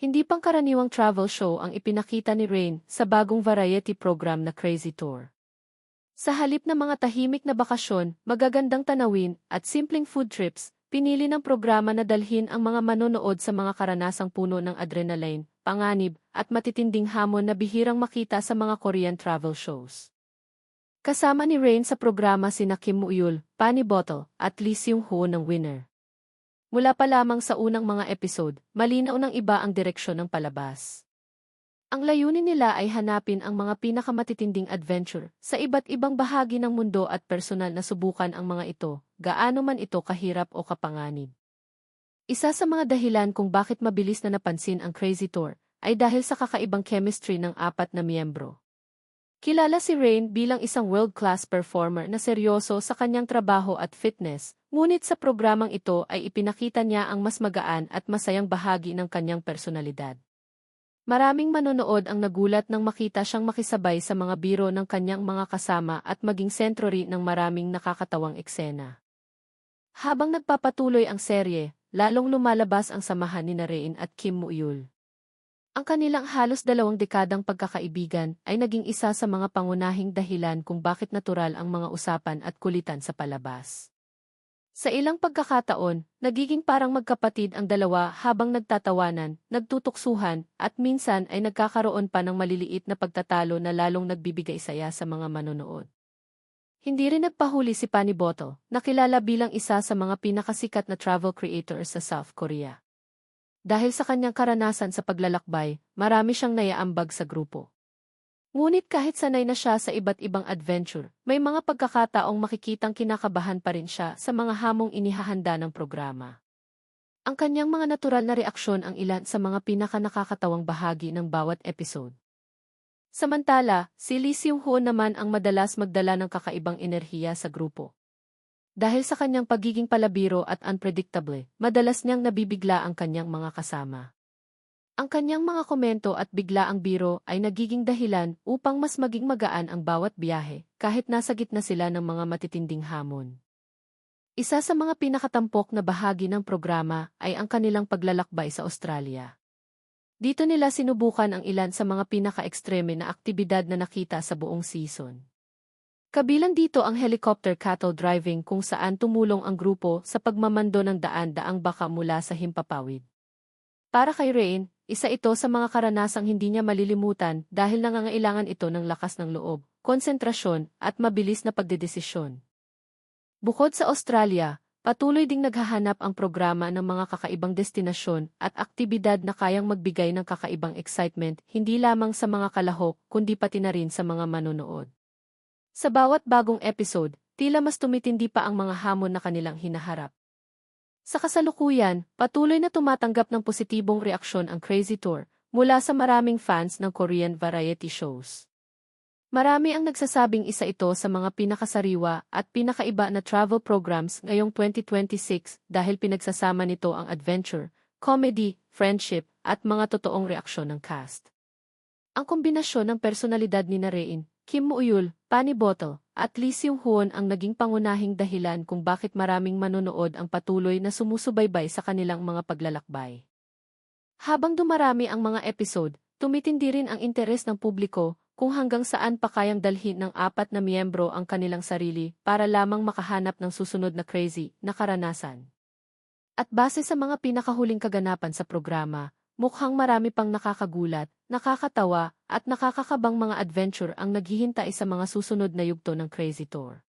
Hindi pangkaraniwang travel show ang ipinakita ni Rain sa bagong variety program na Crazy Tour. Sa halip ng mga tahimik na bakasyon, magagandang tanawin, at simpleng food trips, pinili ng programa na dalhin ang mga manonood sa mga karanasang puno ng adrenaline, panganib, at matitinding hamon na bihirang makita sa mga Korean travel shows. Kasama ni Rain sa programa sina Kim Moo-yul, Pani Bottle, at Lee Seung-ho ng Winner. Mula pa lamang sa unang mga episode, malinaw ng iba ang direksyon ng palabas. Ang layunin nila ay hanapin ang mga pinakamatitinding adventure sa iba't ibang bahagi ng mundo at personal na subukan ang mga ito, gaano man ito kahirap o kapanganib. Isa sa mga dahilan kung bakit mabilis na napansin ang Crazy Tour ay dahil sa kakaibang chemistry ng apat na miyembro. Kilala si Rain bilang isang world-class performer na seryoso sa kanyang trabaho at fitness, ngunit sa programang ito ay ipinakita niya ang mas magaan at masayang bahagi ng kanyang personalidad. Maraming manonood ang nagulat nang makita siyang makisabay sa mga biro ng kanyang mga kasama at maging sentro rin ng maraming nakakatawang eksena. Habang nagpapatuloy ang serye, lalong lumalabas ang samahan ni Rain at Kim Moo-yul. Ang kanilang halos 2 dekadang pagkakaibigan ay naging isa sa mga pangunahing dahilan kung bakit natural ang mga usapan at kulitan sa palabas. Sa ilang pagkakataon, nagiging parang magkapatid ang dalawa habang nagtatawanan, nagtutuksuhan, at minsan ay nagkakaroon pa ng maliliit na pagtatalo na lalong nagbibigay saya sa mga manonood. Hindi rin nagpahuli si Pani Bottle, na kilala bilang isa sa mga pinakasikat na travel creators sa South Korea. Dahil sa kanyang karanasan sa paglalakbay, marami siyang naiaambag sa grupo. Ngunit kahit sanay na siya sa iba't ibang adventure, may mga pagkakataong makikitang kinakabahan pa rin siya sa mga hamong inihahanda ng programa. Ang kanyang mga natural na reaksyon ang ilan sa mga pinakanakakatawang bahagi ng bawat episode. Samantala, si Lee Seung-ho naman ang madalas magdala ng kakaibang enerhiya sa grupo. Dahil sa kanyang pagiging palabiro at unpredictable, madalas niyang nabibigla ang kanyang mga kasama. Ang kanyang mga komento at biglaang biro ay nagiging dahilan upang mas maging magaan ang bawat biyahe, kahit nasa gitna sila ng mga matitinding hamon. Isa sa mga pinakatampok na bahagi ng programa ay ang kanilang paglalakbay sa Australia. Dito nila sinubukan ang ilan sa mga pinaka-ekstreme na aktibidad na nakita sa buong season. Kabilang dito ang helicopter cattle driving kung saan tumulong ang grupo sa pagmamando ng daan-daang baka mula sa himpapawid. Para kay Rain, isa ito sa mga karanasang hindi niya malilimutan dahil nangangailangan ito ng lakas ng loob, konsentrasyon, at mabilis na pagdedesisyon. Bukod sa Australia, patuloy ding naghahanap ang programa ng mga kakaibang destinasyon at aktibidad na kayang magbigay ng kakaibang excitement hindi lamang sa mga kalahok kundi pati na rin sa mga manonood. Sa bawat bagong episode, tila mas tumitindi pa ang mga hamon na kanilang hinaharap. Sa kasalukuyan, patuloy na tumatanggap ng positibong reaksyon ang Crazy Tour mula sa maraming fans ng Korean variety shows. Marami ang nagsasabing isa ito sa mga pinakasariwa at pinakaiba na travel programs ngayong 2026 dahil pinagsasama nito ang adventure, comedy, friendship, at mga totoong reaksyon ng cast. Ang kombinasyon ng personalidad ni Rain, Kim Moo-yul, Pani Bottle, at Lee Seung-ho ang naging pangunahing dahilan kung bakit maraming manonood ang patuloy na sumusubaybay sa kanilang mga paglalakbay. Habang dumarami ang mga episode, tumitindi rin ang interes ng publiko kung hanggang saan pa kayang dalhin ng 4 na miyembro ang kanilang sarili para lamang makahanap ng susunod na crazy na karanasan. At base sa mga pinakahuling kaganapan sa programa, mukhang marami pang nakakagulat, nakakatawa, at nakakakabang mga adventure ang naghihintay sa mga susunod na yugto ng Crazy Tour.